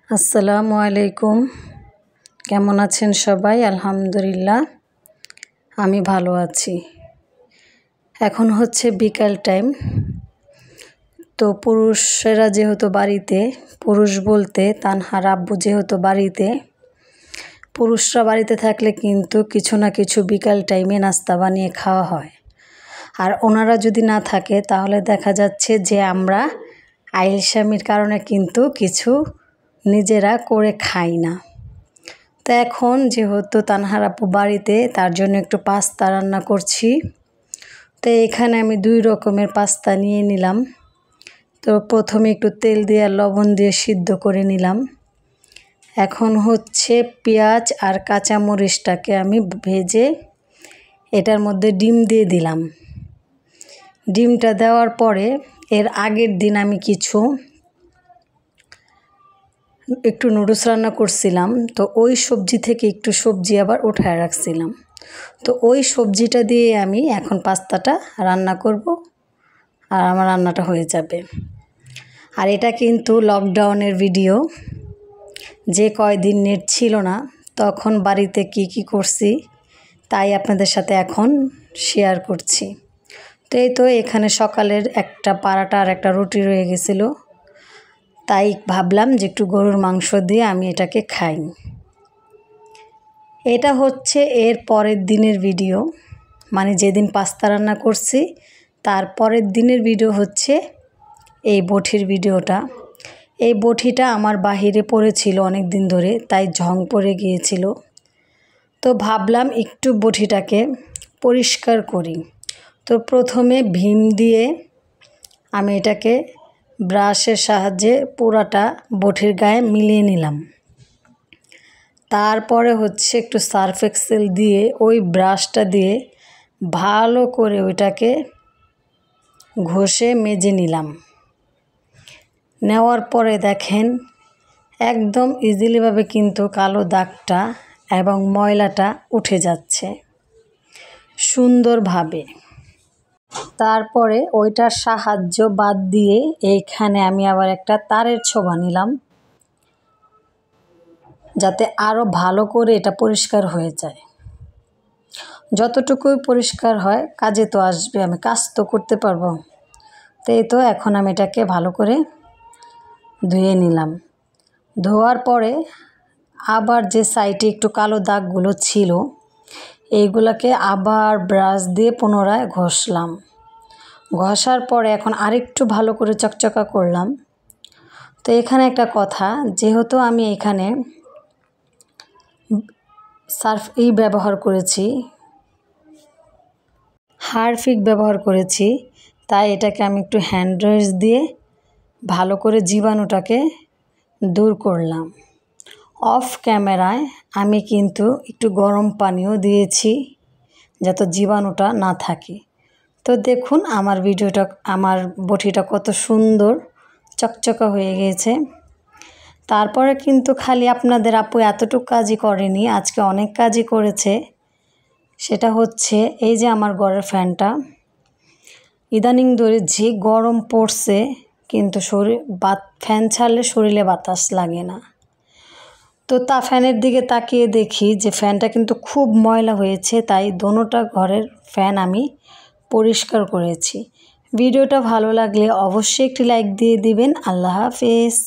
আসসালামু আলাইকুম। কেমন আছেন সবাই? আলহামদুলিল্লাহ আমি ভালো আছি। এখন হচ্ছে বিকাল টাইম। তো পুরুষেরা যেহেতু বাড়িতে, পুরুষ বলতে তানহার আব্বু যেহেতু বাড়িতে, পুরুষরা বাড়িতে থাকলে কিন্তু কিছু না কিছু বিকাল টাইমে নাস্তা বানিয়ে খাওয়া হয়। আর ওনারা যদি না থাকে তাহলে দেখা যাচ্ছে যে আমরা আইলস্বামীর কারণে কিন্তু কিছু নিজেরা করে খাই না। তো এখন যেহেতু তানহার আপু বাড়িতে, তার জন্য একটু পাস্তা রান্না করছি। তো এখানে আমি 2 রকমের পাস্তা নিয়ে নিলাম। তো প্রথমে একটু তেল দিয়ে আর লবণ দিয়ে সিদ্ধ করে নিলাম। এখন হচ্ছে পেঁয়াজ আর কাঁচামরিচটাকে আমি ভেজে এটার মধ্যে ডিম দিয়ে দিলাম। ডিমটা দেওয়ার পরে এর আগের দিন আমি একটু নুডলস রান্না করছিলাম। তো ওই সবজি থেকে একটু সবজি আবার উঠায় রাখছিলাম। তো ওই সবজিটা দিয়ে আমি এখন পাস্তাটা রান্না করব আর আমার রান্নাটা হয়ে যাবে। আর এটা কিন্তু লকডাউনের ভিডিও। যে কয়দিন নেট ছিল না তখন বাড়িতে কি করছি তাই আপনাদের সাথে এখন শেয়ার করছি। তো এই তো এখানে সকালের একটা পারাটা আর একটা রুটি রয়ে গেছিলো, তাই ভাবলাম যে একটু গরুর মাংস দিয়ে আমি এটাকে খাই। এটা হচ্ছে এর পরের দিনের ভিডিও, মানে যেদিন পাস্তা রান্না করছি তার পরের দিনের ভিডিও হচ্ছে এই বটির ভিডিওটা। এই বটিটা আমার বাহিরে পড়েছিল অনেক দিন ধরে, তাই ঝং পড়ে গিয়েছিল। তো ভাবলাম একটু বটিটাকে পরিষ্কার করি। তো প্রথমে ভীম দিয়ে আমি এটাকে ব্রাশের সাহায্যে পুরাটা বটির গায়ে মিলিয়ে নিলাম। তারপরে হচ্ছে একটু সার্ফ এক্সেল দিয়ে ওই ব্রাশটা দিয়ে ভালো করে ওইটাকে ঘষে মেজে নিলাম। নেওয়ার পরে দেখেন একদম ইজিলিভাবে কিন্তু কালো দাগটা এবং ময়লাটা উঠে যাচ্ছে সুন্দরভাবে। তারপরে ওইটার সাহায্য বাদ দিয়ে এইখানে আমি আবার একটা তারের ছোবা নিলাম, যাতে আরও ভালো করে এটা পরিষ্কার হয়ে যায়। যতটুকুই পরিষ্কার হয় কাজে তো আসবে, আমি কাজ তো করতে পারবো। তো এই তো এখন আমি এটাকে ভালো করে ধুয়ে নিলাম। ধোয়ার পরে আবার যে সাইডে একটু কালো দাগগুলো ছিল এইগুলোকে আবার ব্রাশ দিয়ে পুনরায় ঘষলাম। ঘষার পরে এখন আরেকটু ভালো করে চকচকা করলাম। তো এখানে একটা কথা, যেহেতু আমি এখানে হারপিক ব্যবহার করেছি, তাই এটাকে আমি একটু হ্যান্ড ওয়াশ দিয়ে ভালো করে জীবাণুটাকে দূর করলাম। অফ ক্যামেরায় আমি কিন্তু একটু গরম পানিও দিয়েছি যাতে জীবাণুটা না থাকে। তো দেখুন আমার বটিটা কত সুন্দর চকচকা হয়ে গিয়েছে। তারপরে কিন্তু খালি আপনাদের আপু এতটুকু কাজই করেনি, আজকে অনেক কাজই করেছে। সেটা হচ্ছে এই যে আমার ঘরের ফ্যানটা, ইদানিং ধরে যে গরম পড়ছে কিন্তু ফ্যান ছাড়লে শরীরে বাতাস লাগে না। তো ফ্যানের দিকে তাকিয়ে দেখি যে ফ্যানটা কিন্তু খুব ময়লা হয়েছে, তাই দোনোটা ঘরের ফ্যান আমি পরিষ্কার করেছি। ভিডিওটা ভালো লাগলে অবশ্যই একটি লাইক দিয়ে দিবেন। আল্লাহ হাফেজ।